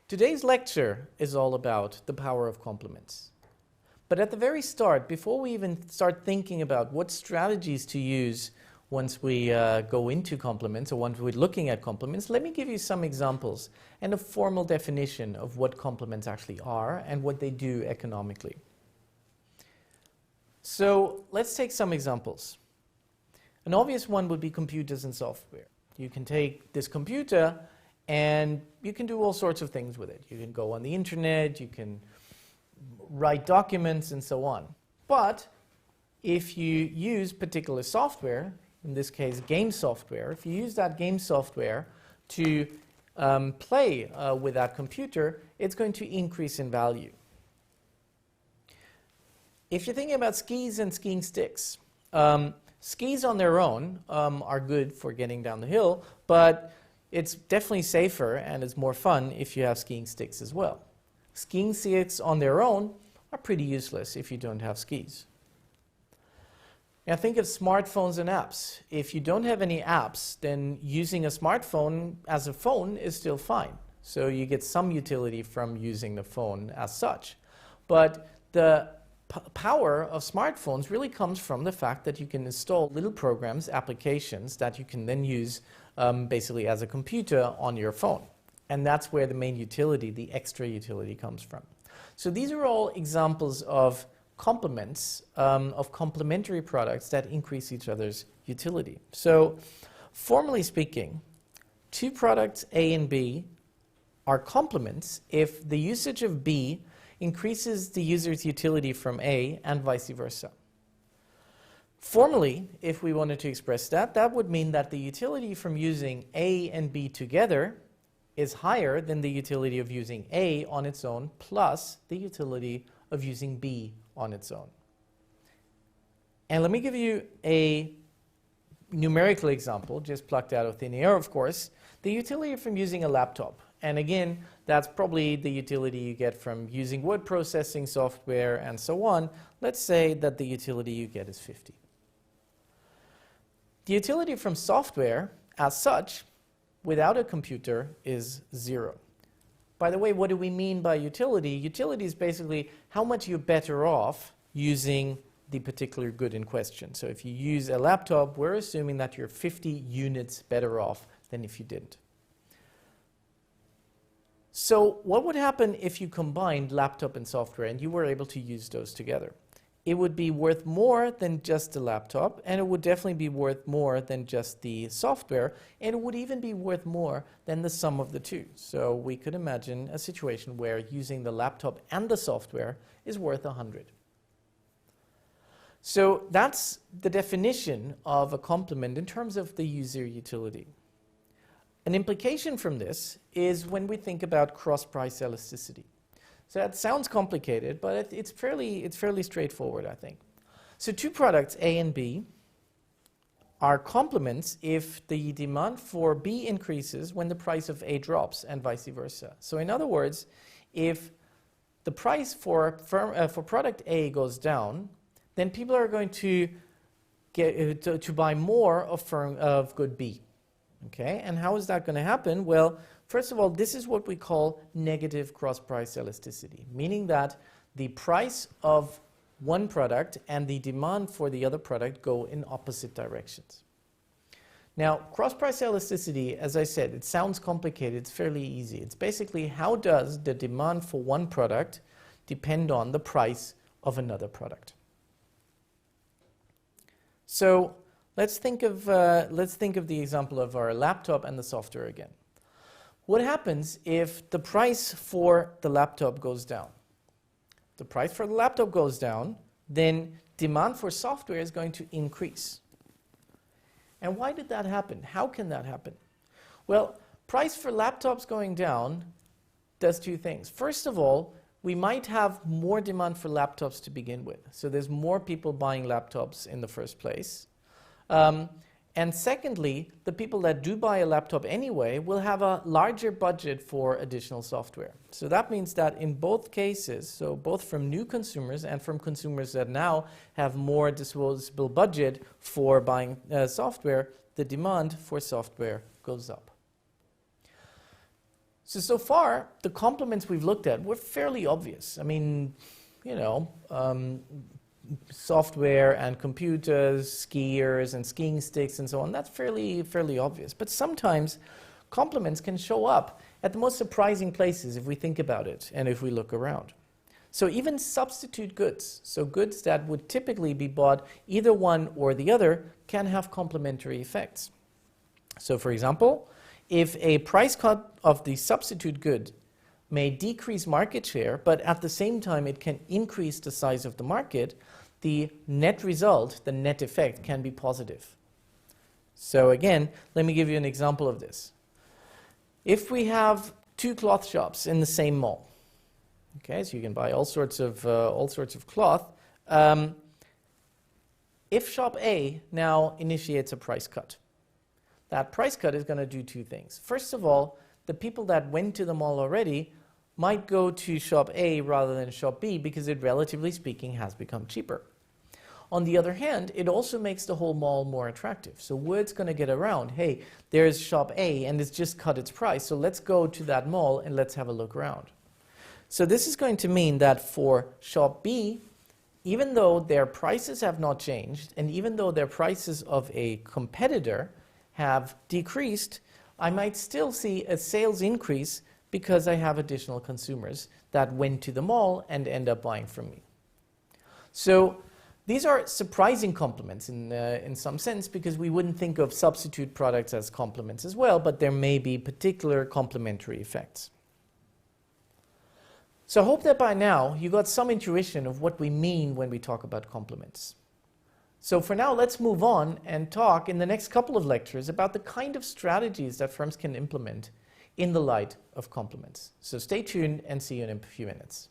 Today's lecture is all about the power of complements. But at the very start, before we even start thinking about what strategies to use once we go into complements or once we're looking at complements, let me give you some examples and a formal definition of what complements actually are and what they do economically. So let's take some examples. An obvious one would be computers and software. You can take this computer and you can do all sorts of things with it. You can go on the internet, you can write documents and so on. But if you use particular software, in this case game software, if you use that game software to play with that computer, it's going to increase in value. If you're thinking about skis and skiing sticks, skis on their own are good for getting down the hill, but it's definitely safer and it's more fun if you have skiing sticks as well. Skiing sticks on their own are pretty useless if you don't have skis. Now think of smartphones and apps. If you don't have any apps, then using a smartphone as a phone is still fine. So you get some utility from using the phone as such. But the power of smartphones really comes from the fact that you can install little programs, applications that you can then use basically as a computer on your phone. And that's where the main utility, the extra utility, comes from. So these are all examples of complements, of complementary products that increase each other's utility. So formally speaking, two products A and B are complements if the usage of B increases the user's utility from A and vice versa. Formally, if we wanted to express that, that would mean that the utility from using A and B together is higher than the utility of using A on its own plus the utility of using B on its own. And let me give you a numerical example, just plucked out of thin air, of course. The utility from using a laptop. And again, that's probably the utility you get from using word processing software and so on. Let's say that the utility you get is 50. The utility from software, as such, without a computer, is 0. By the way, what do we mean by utility? Utility is basically how much you're better off using the particular good in question. So if you use a laptop, we're assuming that you're 50 units better off than if you didn't. So what would happen if you combined laptop and software and you were able to use those together? It would be worth more than just the laptop, and it would definitely be worth more than just the software, and it would even be worth more than the sum of the two. So we could imagine a situation where using the laptop and the software is worth 100. So that's the definition of a complement in terms of the user utility. An implication from this is when we think about cross-price elasticity. So that sounds complicated, but it's fairly straightforward, I think. So two products, A and B, are complements if the demand for B increases when the price of A drops and vice versa. So in other words, if the price for product A goes down, then people are going to get to buy more of good B. Okay, and how is that going to happen? Well, first of all, this is what we call negative cross-price elasticity, meaning that the price of one product and the demand for the other product go in opposite directions. Now, cross-price elasticity, as I said, it sounds complicated, it's fairly easy. It's basically how does the demand for one product depend on the price of another product. So let's think of the example of our laptop and the software again. What happens if the price for the laptop goes down? The price for the laptop goes down, then demand for software is going to increase. And why did that happen? How can that happen? Well, price for laptops going down does two things. First of all, we might have more demand for laptops to begin with. So there's more people buying laptops in the first place. And secondly, the people that do buy a laptop anyway will have a larger budget for additional software. So that means that in both cases, so both from new consumers and from consumers that now have more disposable budget for buying software, the demand for software goes up. So far, the complements we've looked at were fairly obvious. I mean, you know, software and computers, skiers and skiing sticks and so on, that's fairly obvious. But sometimes complements can show up at the most surprising places if we think about it and if we look around. So even substitute goods, so goods that would typically be bought either one or the other, can have complementary effects. So for example, if a price cut of the substitute good may decrease market share, but at the same time it can increase the size of the market, the net result, the net effect, can be positive. So again, let me give you an example of this. If we have two cloth shops in the same mall, okay, so you can buy all sorts of cloth. If shop A now initiates a price cut, that price cut is going to do two things. First of all, the people that went to the mall already might go to shop A rather than shop B because it, relatively speaking, has become cheaper. On the other hand, it also makes the whole mall more attractive. So word's going to get around, hey, there's shop A and it's just cut its price, so let's go to that mall and let's have a look around. So this is going to mean that for shop B, even though their prices have not changed, and even though their prices of a competitor have decreased, I might still see a sales increase because I have additional consumers that went to the mall and end up buying from me. So these are surprising complements in some sense, because we wouldn't think of substitute products as complements as well, but there may be particular complementary effects. So I hope that by now you got some intuition of what we mean when we talk about complements. So for now, let's move on and talk in the next couple of lectures about the kind of strategies that firms can implement in the light of complements. So stay tuned and see you in a few minutes.